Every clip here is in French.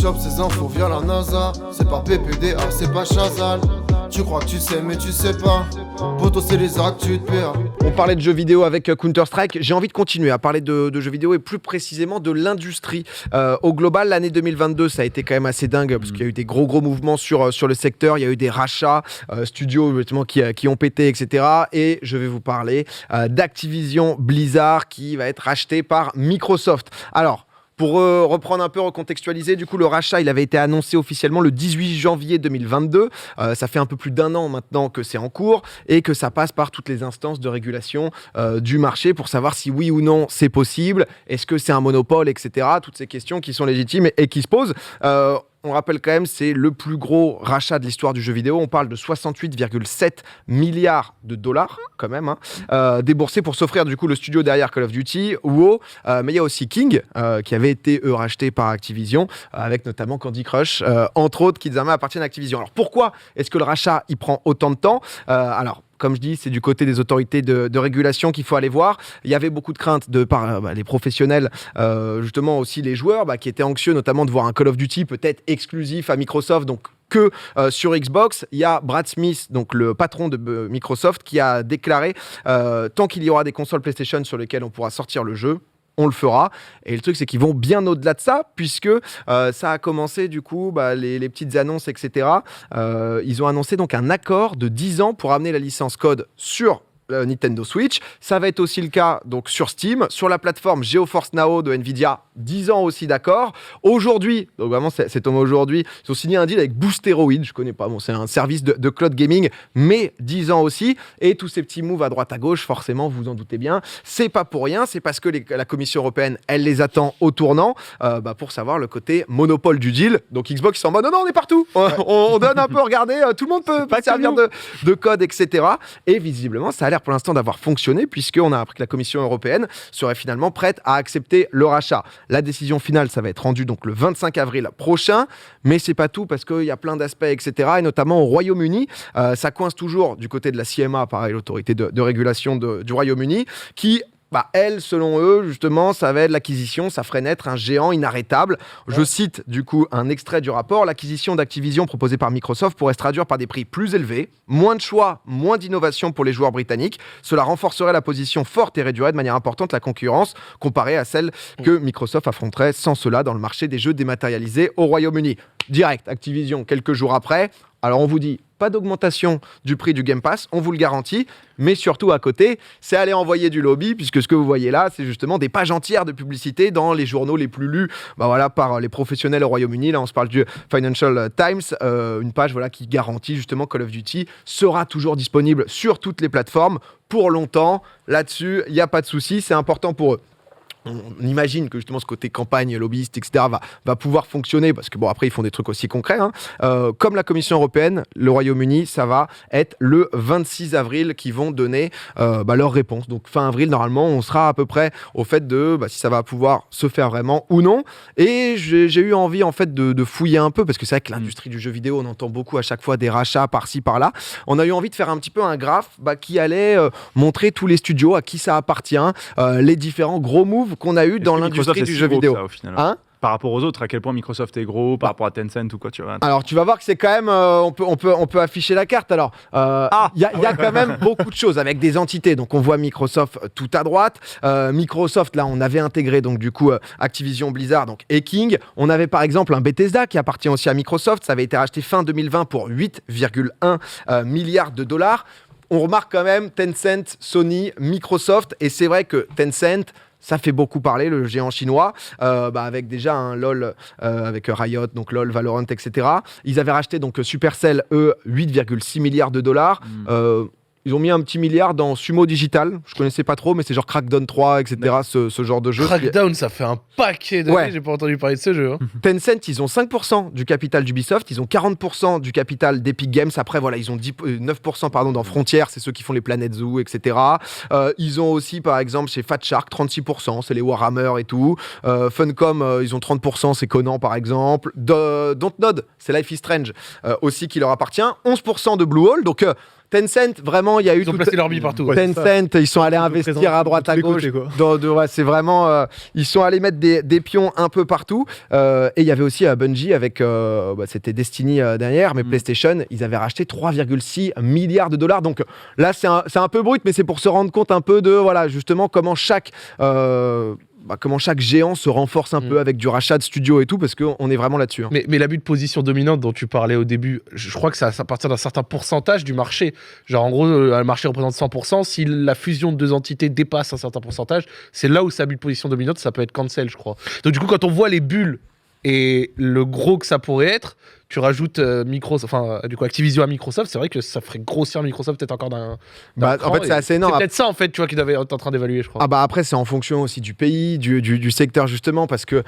chope ces infos via la NASA. C'est pas PPDA, c'est pas Chazal. Tu crois que tu sais mais tu sais pas. Poto c'est les actus de PA. On parlait de jeux vidéo avec Counter-Strike. J'ai envie de continuer à parler de jeux vidéo et plus précisément de l'industrie. Au global, l'année 2022, ça a été quand même assez dingue parce qu'il y a eu des gros mouvements sur le secteur. Il y a eu des rachats, studios justement, qui ont pété, etc. Et je vais vous parler d'Activision Blizzard qui va être racheté par Microsoft. Alors, pour reprendre un peu, recontextualiser, du coup, le rachat, il avait été annoncé officiellement le 18 janvier 2022. Ça fait un peu plus d'un an maintenant que c'est en cours et que ça passe par toutes les instances de régulation du marché pour savoir si oui ou non c'est possible, est-ce que c'est un monopole, etc. Toutes ces questions qui sont légitimes et qui se posent. On rappelle quand même, c'est le plus gros rachat de l'histoire du jeu vidéo. On parle de 68,7 milliards de dollars, quand même, déboursés pour s'offrir du coup le studio derrière Call of Duty, WoW, mais il y a aussi King, qui avait été racheté par Activision, avec notamment Candy Crush, entre autres, qui désormais appartiennent à Activision. Alors pourquoi est-ce que le rachat il prend autant de temps ? Comme je dis, c'est du côté des autorités de régulation qu'il faut aller voir. Il y avait beaucoup de craintes par les professionnels, justement aussi les joueurs, qui étaient anxieux notamment de voir un Call of Duty peut-être exclusif à Microsoft, donc que sur Xbox. Il y a Brad Smith, donc le patron de Microsoft, qui a déclaré tant qu'il y aura des consoles PlayStation sur lesquelles on pourra sortir le jeu, on le fera. Et le truc, c'est qu'ils vont bien au-delà de ça, puisque ça a commencé, du coup, les petites annonces, etc. Ils ont annoncé donc un accord de 10 ans pour amener la licence code sur Nintendo Switch. Ça va être aussi le cas donc sur Steam, sur la plateforme GeForce Now de Nvidia, 10 ans aussi d'accord. Aujourd'hui, donc vraiment c'est tombé aujourd'hui, ils ont signé un deal avec Boosteroid, je connais pas, c'est un service de cloud gaming, mais 10 ans aussi. Et tous ces petits moves à droite à gauche, forcément, vous vous en doutez bien, c'est pas pour rien, c'est parce que la Commission européenne, elle les attend au tournant pour savoir le côté monopole du deal. Donc Xbox, ils sont en mode non, on est partout, on donne un peu, regardez, tout le monde peut servir de code, etc. Et visiblement, ça a l'air pour l'instant d'avoir fonctionné, puisqu'on a appris que la Commission européenne serait finalement prête à accepter le rachat. La décision finale, ça va être rendu donc le 25 avril prochain, mais c'est pas tout, parce qu'il y a plein d'aspects, etc. Et notamment au Royaume-Uni, ça coince toujours du côté de la CMA, pareil, l'autorité de régulation du Royaume-Uni, qui... elle, selon eux, justement, ça va être l'acquisition, ça ferait naître un géant inarrêtable. Je cite, du coup, un extrait du rapport. L'acquisition d'Activision proposée par Microsoft pourrait se traduire par des prix plus élevés, moins de choix, moins d'innovation pour les joueurs britanniques. Cela renforcerait la position forte et réduirait de manière importante la concurrence comparée à celle que Microsoft affronterait sans cela dans le marché des jeux dématérialisés au Royaume-Uni. Direct, Activision, quelques jours après. Alors, on vous dit... pas d'augmentation du prix du Game Pass, on vous le garantit, mais surtout à côté, c'est aller envoyer du lobby, puisque ce que vous voyez là, c'est justement des pages entières de publicité dans les journaux les plus lus par les professionnels au Royaume-Uni. Là, on se parle du Financial Times, une page qui garantit justement Call of Duty sera toujours disponible sur toutes les plateformes pour longtemps. Là-dessus, il n'y a pas de souci, c'est important pour eux. On imagine que justement ce côté campagne, lobbyiste, etc. va pouvoir fonctionner, parce que après ils font des trucs aussi concrets. Comme la Commission européenne, le Royaume-Uni, ça va être le 26 avril qu'ils vont donner leur réponse. Donc fin avril, normalement, on sera à peu près au fait de si ça va pouvoir se faire vraiment ou non. Et j'ai eu envie en fait de fouiller un peu, parce que c'est vrai que l'industrie du jeu vidéo, on entend beaucoup à chaque fois des rachats par-ci, par-là. On a eu envie de faire un petit peu un graphe qui allait montrer tous les studios, à qui ça appartient, les différents gros moves qu'on a eu dans l'industrie du jeu vidéo. Ça, au final, par rapport aux autres, à quel point Microsoft est gros, par rapport à Tencent ou quoi, tu vois. Alors tu vas voir que c'est quand même, on peut afficher la carte. Alors il y a quand même beaucoup de choses avec des entités. Donc on voit Microsoft tout à droite. Microsoft, là, on avait intégré donc du coup Activision Blizzard, donc et King. On avait par exemple un Bethesda qui appartient aussi à Microsoft. Ça avait été racheté fin 2020 pour 8,1 milliards de dollars. On remarque quand même Tencent, Sony, Microsoft, et c'est vrai que Tencent, ça fait beaucoup parler, le géant chinois, avec déjà un LoL, avec Riot, donc LoL, Valorant, etc. Ils avaient racheté donc Supercell, 8,6 milliards de dollars. Ils ont mis un petit milliard dans Sumo Digital. Je connaissais pas trop, mais c'est genre Crackdown 3, etc. Ce genre de jeu. Crackdown, ça fait un paquet d'années. J'ai pas entendu parler de ce jeu. Tencent, ils ont 5% du capital d'Ubisoft. Ils ont 40% du capital d'Epic Games. Après, ils ont 9% dans Frontier. C'est ceux qui font les Planet Zoo, etc. Ils ont aussi, par exemple, chez Fat Shark, 36%. C'est les Warhammer et tout. Funcom, ils ont 30%. C'est Conan, par exemple. Dontnod, c'est Life is Strange, aussi qui leur appartient. 11% de Bluehole. Donc, Tencent, vraiment, il y a eu Ils ont placé leur billes partout. Ouais. Tencent, ils sont allés investir à droite, de tous à les gauche. côtés, quoi. Ouais, c'est vraiment, ils sont allés mettre des pions un peu partout. Et il y avait aussi Bungie avec, c'était Destiny derrière, mais PlayStation, ils avaient racheté 3,6 milliards de dollars. Donc là, c'est un peu brut, mais c'est pour se rendre compte un peu de, voilà, justement, comment chaque géant se renforce un peu avec du rachat de studios et tout, parce qu'on est vraiment là-dessus. Hein. Mais l'abus de position dominante dont tu parlais au début, je crois que ça à partir d'un certain pourcentage du marché. Genre, en gros, le marché représente 100%. Si la fusion de deux entités dépasse un certain pourcentage, c'est là où c'est abus de position dominante, ça peut être cancel, je crois. Donc, du coup, quand on voit les bulles et le gros que ça pourrait être, tu rajoutes Activision à Microsoft, c'est vrai que ça ferait grossir Microsoft peut-être encore d'un En cran, fait, c'est assez énorme. C'est peut-être ça, en fait, tu vois, qu'ils doivent être en train d'évaluer, je crois. Après, c'est en fonction aussi du pays, du secteur, justement, parce que,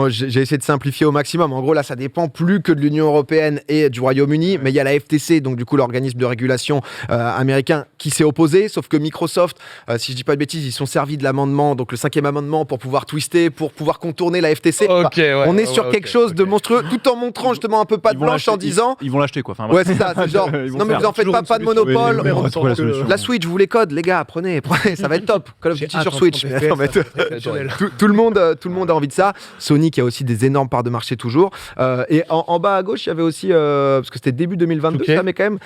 j'ai essayé de simplifier au maximum. En gros, là, ça dépend plus que de l'Union européenne et du Royaume-Uni, mais il y a la FTC, donc du coup, l'organisme de régulation américain, qui s'est opposé, sauf que Microsoft, si je dis pas de bêtises, ils sont servis de l'amendement, donc le 5e amendement, pour pouvoir twister, pour pouvoir contourner la FTC. On est sur quelque chose de monstrueux, tout en montrant justement un peu patte blanche en disant... Ils vont l'acheter, quoi. Enfin, Ouais, c'est ça, c'est genre, non mais vous en faites pas de monopole. la solution. La Switch, vous les codes, les gars, prenez, ça va être top. Call of Duty sur Switch. Mais attends, mais tout le monde a envie de ça. Sony qui a aussi des énormes parts de marché toujours. Et en bas à gauche, il y avait aussi, parce que c'était début 2022, ça, mais quand même,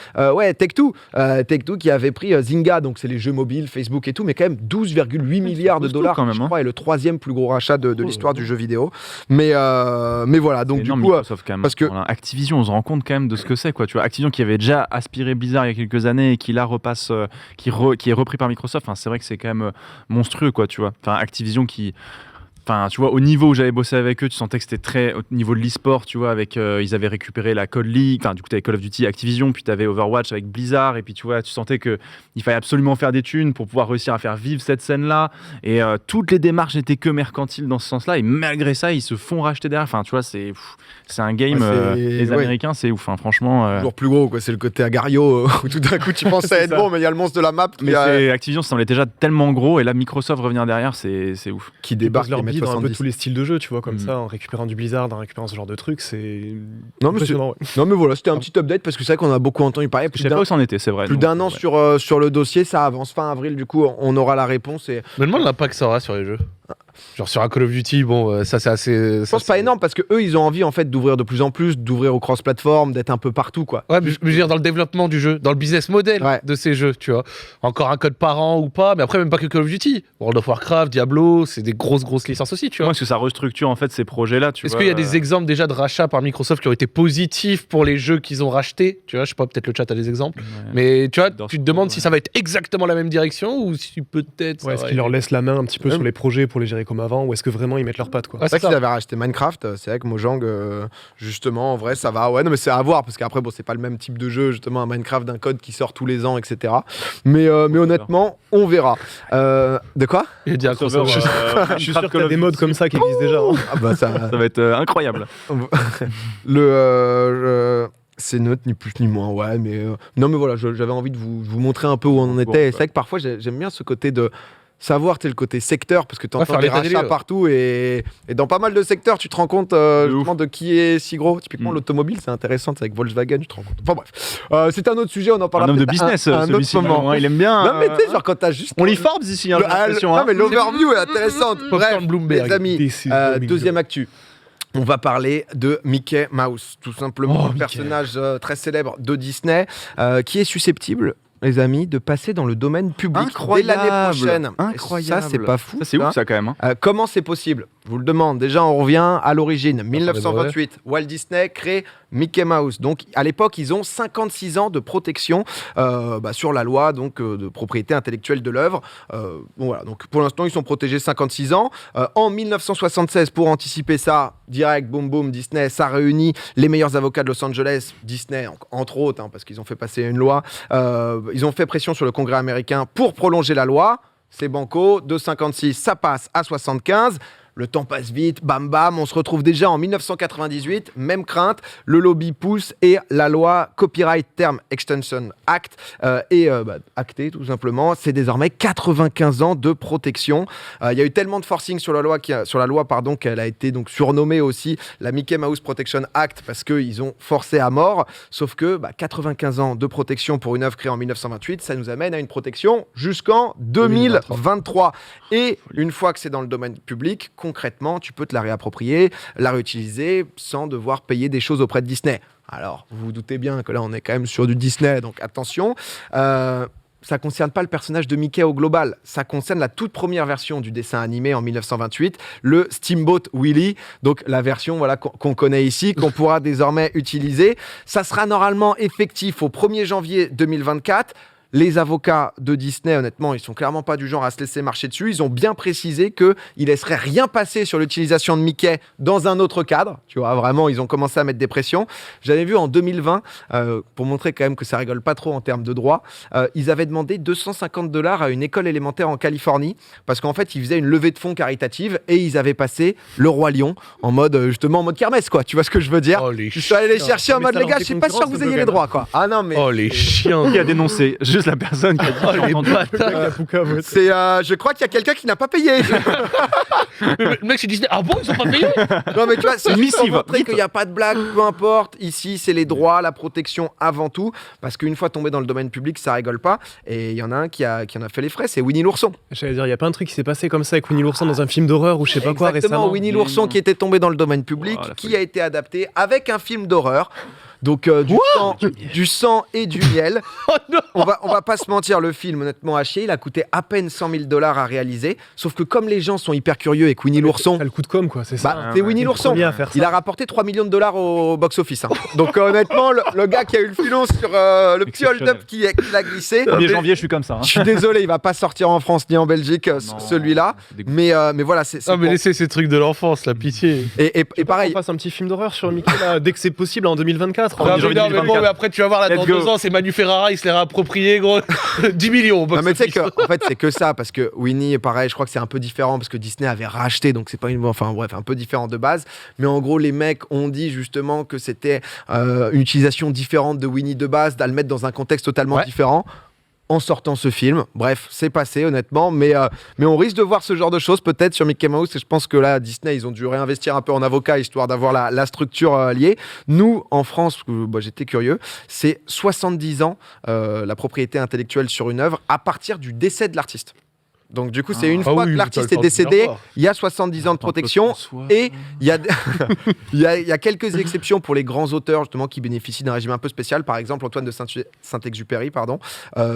Take-Two. Take-Two qui avait pris Zynga, donc c'est les jeux mobiles, Facebook et tout, mais quand même 12,8 milliards de dollars, je crois, et le 3e plus gros rachat de l'histoire du jeu vidéo. Mais voilà, donc du coup, Microsoft, quand même. parce que Activision, on se rend compte quand même de ce que c'est, quoi. Tu vois, Activision qui avait déjà aspiré Blizzard il y a quelques années et qui là repasse, qui est repris par Microsoft. Enfin, c'est vrai que c'est quand même monstrueux, quoi. Tu vois. Enfin, Activision qui Enfin, tu vois, au niveau où j'avais bossé avec eux, tu sentais que c'était très au niveau de l'e-sport, tu vois, avec ils avaient récupéré la Code League, enfin du coup tu avais Call of Duty Activision, puis tu avais Overwatch avec Blizzard, et puis tu vois, tu sentais que il fallait absolument faire des thunes pour pouvoir réussir à faire vivre cette scène-là, et toutes les démarches n'étaient que mercantiles dans ce sens-là, et malgré ça, ils se font racheter derrière. Enfin, tu vois, c'est un game, les Américains, c'est ouf, hein, franchement. Toujours plus gros, quoi. C'est le côté Agario où tout d'un coup tu penses à être bon, mais il y a le monstre de la map. Mais Activision, ça semblait déjà tellement gros, et là Microsoft revenir derrière, c'est ouf. Qui débarque leur les bille dans un peu 70. tous les styles de jeu, tu vois, comme ça, en récupérant du Blizzard, en récupérant ce genre de trucs, c'est non, mais impressionnant. non mais voilà, c'était un petit update parce que c'est vrai qu'on a beaucoup entendu parler. Je sais pas où ça en était, c'est vrai. Plus d'un an sur le dossier, ça avance fin avril, du coup on aura la réponse. Et... Je me demande l'impact que ça aura sur les jeux. Genre sur un Call of Duty, bon, ça c'est assez. Je pense pas énorme parce que eux ils ont envie en fait d'ouvrir de plus en plus, d'ouvrir aux cross-platform, d'être un peu partout, quoi. Ouais, mais je veux dire dans le développement du jeu, dans le business model de ces jeux, tu vois. Encore un code par an ou pas, mais après même pas que Call of Duty. World of Warcraft, Diablo, c'est des grosses licences aussi, tu vois. Moi, est-ce que ça restructure en fait ces projets-là, tu vois. Est-ce qu'il y a des exemples déjà de rachats par Microsoft qui ont été positifs pour les jeux qu'ils ont rachetés, tu vois, je sais pas, peut-être le chat a des exemples. Ouais. Mais tu vois, tu te demandes si ça va être exactement la même direction ou si peut-être. Ouais, est-ce qu'ils leur laissent la main un petit peu sur les projets pour les gérer comme avant, ou est-ce que vraiment ils mettent leurs pattes, quoi. C'est vrai qu'ils avaient racheté Minecraft, c'est vrai que Mojang justement en vrai ça va, ouais, non mais c'est à voir parce qu'après bon c'est pas le même type de jeu justement, un Minecraft d'un code qui sort tous les ans, etc. Mais honnêtement on verra. De quoi? Je suis sûr qu'il y a des modes comme ça qui existent déjà, hein. Ah bah ça va être incroyable. C'est neutre, ni plus ni moins, ouais, mais non mais voilà, j'avais envie de vous montrer un peu où on en était. C'est vrai que parfois j'aime bien ce côté de savoir, le côté secteur, parce que tu entends des rachats partout et dans pas mal de secteurs tu te rends compte justement de qui est si gros. Typiquement l'automobile, c'est intéressant, c'est avec Volkswagen, tu te rends compte. Enfin bref, c'est un autre sujet, on en parlera. Un homme de business, un autre moment. Il aime bien. Non mais tu sais, genre quand t'as juste. On lit Forbes ici, hein, non mais l'overview est intéressante. Bref, les amis, deuxième actu. On va parler de Mickey Mouse, tout simplement, un personnage très célèbre de Disney qui est susceptible, les amis, de passer dans le domaine public dès l'année prochaine. Incroyable. Ça, c'est pas fou. Ça, c'est ouf, ça, quand même. Hein. Comment c'est possible? Je vous le demande. Déjà, on revient à l'origine. 1928, Walt Disney crée Mickey Mouse. Donc, à l'époque, ils ont 56 ans de protection sur la loi donc, de propriété intellectuelle de l'œuvre. Bon, voilà. Donc, pour l'instant, ils sont protégés 56 ans. En 1976, pour anticiper ça, direct, boum, boum, Disney, ça réunit les meilleurs avocats de Los Angeles. Disney, entre autres, parce qu'ils ont fait passer une loi. Ils ont fait pression sur le Congrès américain pour prolonger la loi. C'est banco, de 56, ça passe à 75. le temps passe vite, bam bam, on se retrouve déjà en 1998, même crainte, le lobby pousse et la loi Copyright Term Extension Act est actée tout simplement. C'est désormais 95 ans de protection. Il y a eu tellement de forcing sur la loi, qu'elle a été donc surnommée aussi la Mickey Mouse Protection Act parce qu'ils ont forcé à mort. Sauf que 95 ans de protection pour une œuvre créée en 1928, ça nous amène à une protection jusqu'en 2023. Et une fois que c'est dans le domaine public, concrètement, tu peux te la réapproprier, la réutiliser sans devoir payer des choses auprès de Disney. Alors, vous vous doutez bien que là, on est quand même sur du Disney, donc attention. Ça ne concerne pas le personnage de Mickey au global, ça concerne la toute première version du dessin animé en 1928, le Steamboat Willie, donc la version qu'on connaît ici, qu'on pourra désormais utiliser. Ça sera normalement effectif au 1er janvier 2024. Les avocats de Disney, honnêtement, ils sont clairement pas du genre à se laisser marcher dessus. Ils ont bien précisé qu'ils laisseraient rien passer sur l'utilisation de Mickey dans un autre cadre. Tu vois, vraiment, ils ont commencé à mettre des pressions. J'avais vu en 2020, pour montrer quand même que ça rigole pas trop en termes de droit, ils avaient demandé $250 à une école élémentaire en Californie parce qu'en fait, ils faisaient une levée de fonds caritative et ils avaient passé le Roi Lion en mode kermesse, quoi. Tu vois ce que je veux dire? Je suis allé les chercher en mode, les gars, je suis pas sûr que vous ayez les droits, quoi. Ah non, mais. Oh, les chiens. Qui a dénoncé? Juste la personne qui a dit Oh, j'ai les entendu. bâtards. C'est, je crois qu'il y a quelqu'un qui n'a pas payé. Le mec, c'est Disney. Ah bon, ils ont pas payé? Non, mais tu vois, c'est Une juste pour missive. montrer qu'il n'y a pas de blague, peu importe. Ici, c'est les droits, la protection avant tout. Parce qu'une fois tombé dans le domaine public, ça rigole pas. Et il y en a un qui en a fait les frais, c'est Winnie l'ourson. J'allais dire, il y a pas un truc qui s'est passé comme ça avec Winnie l'ourson dans un film d'horreur ou je sais pas quoi Exactement, récemment. Winnie l'ourson qui était tombé dans le domaine public, Oh, la qui folie. a été adapté avec un film d'horreur. Donc du sang et du miel. Oh non. On va pas se mentir, le film honnêtement à chier, il a coûté à peine $100,000 à réaliser. Sauf que comme les gens sont hyper curieux et que Winnie l'ourson, T'as le coup de com, quoi, c'est ça. c'est Winnie l'ourson. Premier à faire ça. Il a rapporté $3 millions au box-office. Donc honnêtement, le gars qui a eu le filon sur le petit hold-up qu'il a glissé. 1er janvier, je suis comme ça. Je suis désolé, il va pas sortir en France ni en Belgique, Non, celui-là. c'est dégoûtant. Mais voilà, c'est Ah, mais pour- laissez ces trucs de l'enfance, la pitié. et On pareil. fasse un petit film d'horreur sur Mickey là, dès que c'est possible en 2024. Non, janvier mais non, mais bon, 2024. mais après, tu vas voir, là, dans Let's go. 2 ans, c'est Manu Ferrara, il se l'est réapproprié, gros. 10 millions au box Non mais tu sais office. que en fait c'est que ça parce que Winnie pareil je crois que c'est un peu différent parce que Disney avait racheté donc c'est pas un peu différent de base mais en gros les mecs ont dit justement que c'était une utilisation différente de Winnie de base d'à le mettre dans un contexte totalement Ouais. différent en sortant ce film. Bref, c'est passé honnêtement, mais on risque de voir ce genre de choses peut-être sur Mickey Mouse et je pense que là Disney ils ont dû réinvestir un peu en avocat histoire d'avoir la structure liée. Nous en France, j'étais curieux, c'est 70 ans la propriété intellectuelle sur une œuvre à partir du décès de l'artiste. Donc du coup c'est une Ah fois oui, que mais l'artiste t'as est le temps de décédé, bien voir. il y a 70 ans de protection. Et il y a, il y a quelques exceptions pour les grands auteurs justement qui bénéficient d'un régime un peu spécial. Par exemple, Antoine de Saint-Exupéry,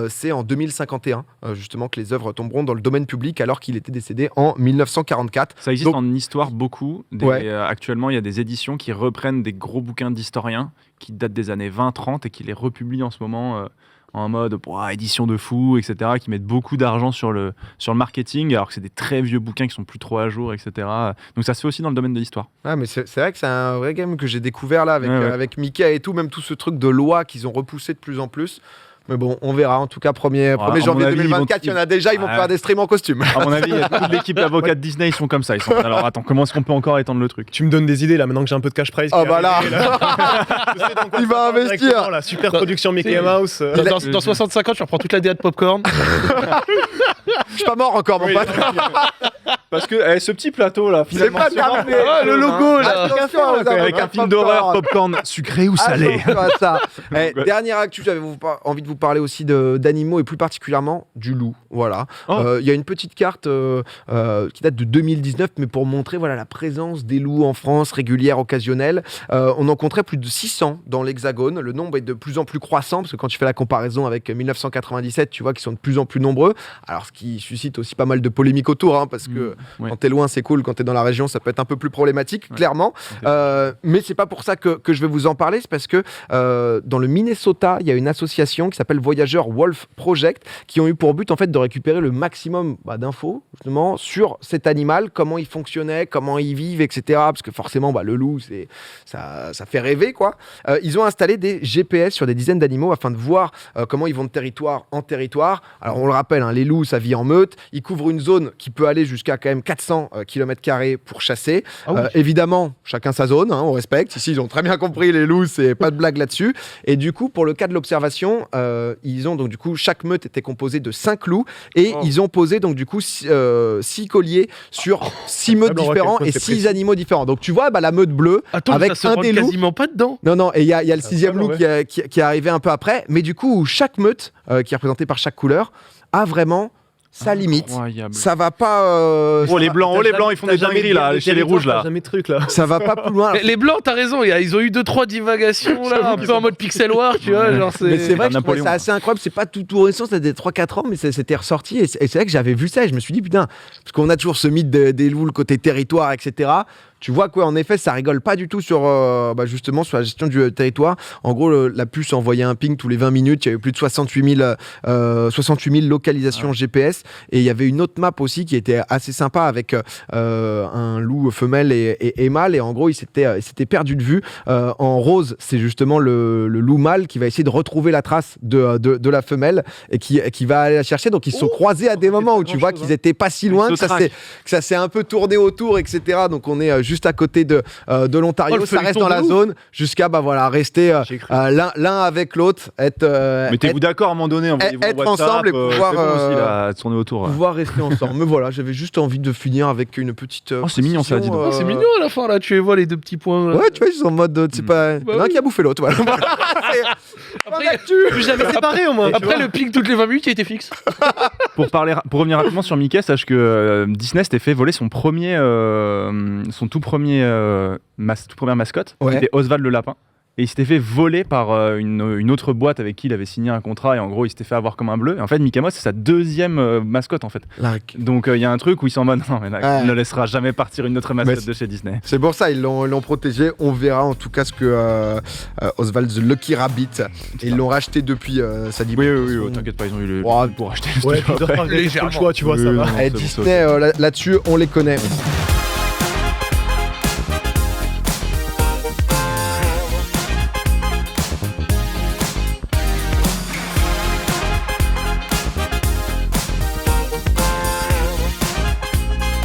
c'est en 2051 justement que les œuvres tomberont dans le domaine public alors qu'il était décédé en 1944. Ça existe Donc- en histoire beaucoup. Ouais. Actuellement, il y a des éditions qui reprennent des gros bouquins d'historiens qui datent des années 20-30 et qui les republient en ce moment en mode édition de fou, etc., qui mettent beaucoup d'argent sur le marketing, alors que c'est des très vieux bouquins qui sont plus trop à jour, etc. Donc ça se fait aussi dans le domaine de l'histoire. Ah, mais c'est vrai que c'est un vrai game que j'ai découvert là avec, Ouais, ouais. avec Mickey et tout, même tout ce truc de loi qu'ils ont repoussé de plus en plus. Mais bon, on verra. En tout cas, 1er à mon janvier avis, 2024, il y en a déjà, ils vont Ouais. faire des streams en costume. À mon avis, il y a toute l'équipe d'avocats de Disney, ils sont comme ça. Ils sont... Alors attends, comment est-ce qu'on peut encore étendre le truc? Tu me donnes des idées là maintenant que j'ai un peu de cash prize. Oh qui est bah là, arrivé, là. Je sais dans quoi il va ça part investir. directement, la super production Mickey Mouse. Dans 65 ans, tu reprends toute la DA de Popcorn. Je suis pas mort encore, mon Oui. pote. Parce que ce petit plateau là, C'est pas terminé. Ah, le logo, là. Attention, aux avec avocats un film d'horreur, popcorn. popcorn, sucré ou salé. Attention à ça. Ouais. Dernière actu, j'avais envie de vous parler aussi d'animaux et plus particulièrement du loup. Voilà. Oh. Il y a une petite carte qui date de 2019, mais pour montrer la présence des loups en France, régulière, occasionnelle. On en compterait plus de 600 dans l'Hexagone. Le nombre est de plus en plus croissant parce que quand tu fais la comparaison avec 1997, tu vois qu'ils sont de plus en plus nombreux. Alors, ce qui suscite aussi pas mal de polémiques autour, hein, parce que ouais. quand t'es loin, c'est cool. Quand t'es dans la région, ça peut être un peu plus problématique, Ouais. clairement. Mais c'est pas pour ça que je vais vous en parler. C'est parce que dans le Minnesota, il y a une association qui s'appelle Voyageurs Wolf Project qui ont eu pour but en fait de récupérer le maximum d'infos justement sur cet animal, comment il fonctionnait, comment ils vivent, etc. Parce que forcément, le loup, ça fait rêver, quoi. Ils ont installé des GPS sur des dizaines d'animaux afin de voir comment ils vont de territoire en territoire. Alors on le rappelle, hein, les loups, ça vit en meute. Ils couvrent une zone qui peut aller jusqu'à quand quand même 400 km² pour chasser. Ah oui. Évidemment, chacun sa zone, on respecte. Ici, ils ont très bien compris, les loups, c'est pas de blague là-dessus. Et du coup, pour le cas de l'observation, ils ont donc du coup, chaque meute était composée de 5 loups et ils ont posé donc du coup 6 colliers sur 6 meutes on voit différents quel point et c'est 6 précis. animaux différents. Donc tu vois, la meute bleue Attends, avec ça se un rentre des loups. quasiment pas dedans. Non, et il y a le 6e vraiment, loup qui est arrivé un peu après. Mais du coup, chaque meute, qui est représentée par chaque couleur, a vraiment sa limite. Incroyable. Ça va pas. Oh les blancs, ils font des dingueries là, chez les rouges là. Jamais de truc là. Ça va pas plus loin. Les blancs, t'as raison, ils ont eu 2-3 divagations là, un peu en mode pixel war, tu vois. Genre, Mais c'est vrai que je trouvais Napoléon, ça assez incroyable. C'est pas tout récent, ça des 3-4 ans, mais c'était ressorti. Et c'est vrai que j'avais vu ça et je me suis dit, putain, parce qu'on a toujours ce mythe des loups, le côté territoire, etc. Tu vois quoi, en effet, ça rigole pas du tout sur justement sur la gestion du territoire. En gros, la puce envoyait un ping tous les 20 minutes. Il y avait plus de 68 000 localisations GPS. Et il y avait une autre map aussi qui était assez sympa avec un loup femelle et mâle. Et en gros, il s'était perdu de vue. En rose, c'est justement le loup mâle qui va essayer de retrouver la trace de la femelle et qui va aller la chercher. Donc, ils se sont croisés à des moments où tu vois qu'ils étaient pas si loin, que ça s'est un peu tourné autour, etc. Donc, on est juste à côté de l'Ontario, ça reste dans la zone jusqu'à rester l'un avec l'autre, Mettez-vous d'accord à un moment donné, envoyez-vous être WhatsApp, ensemble et pouvoir c'est bon aussi, là, tourner autour. pouvoir rester ensemble. Mais voilà, j'avais juste envie de finir avec une petite. Oh, c'est mignon, ça, dis donc. C'est mignon à la fin là, tu les vois les deux petits points. Là. Ouais, tu vois, ils sont en mode, c'est pas. Il y en a un qui a bouffé l'autre. Voilà. Après, Plus jamais séparé au moins. Après le ping toutes les 20 minutes qui a été fixe. Pour revenir rapidement sur Mickey, sache que Disney s'était fait voler son tout premier toute première mascotte, Ouais. qui était Oswald le lapin. Et il s'était fait voler par une autre boîte avec qui il avait signé un contrat. Et en gros, il s'était fait avoir comme un bleu. Et en fait, Mickey Mouse, c'est sa deuxième mascotte, en fait. Donc, il y a un truc où ils sont en mode non, mais là, il ne laissera jamais partir une autre mascotte de chez Disney. C'est pour ça, ils l'ont protégé. On verra en tout cas ce que Oswald the Lucky Rabbit. Et ils l'ont racheté depuis. Ça dit. Oui, t'inquiète pas, ils ont eu le Oh, pour acheter le Ouais, studio puis après. légèrement le choix, tu vois, ça va. Disney, là-dessus, on les connaît.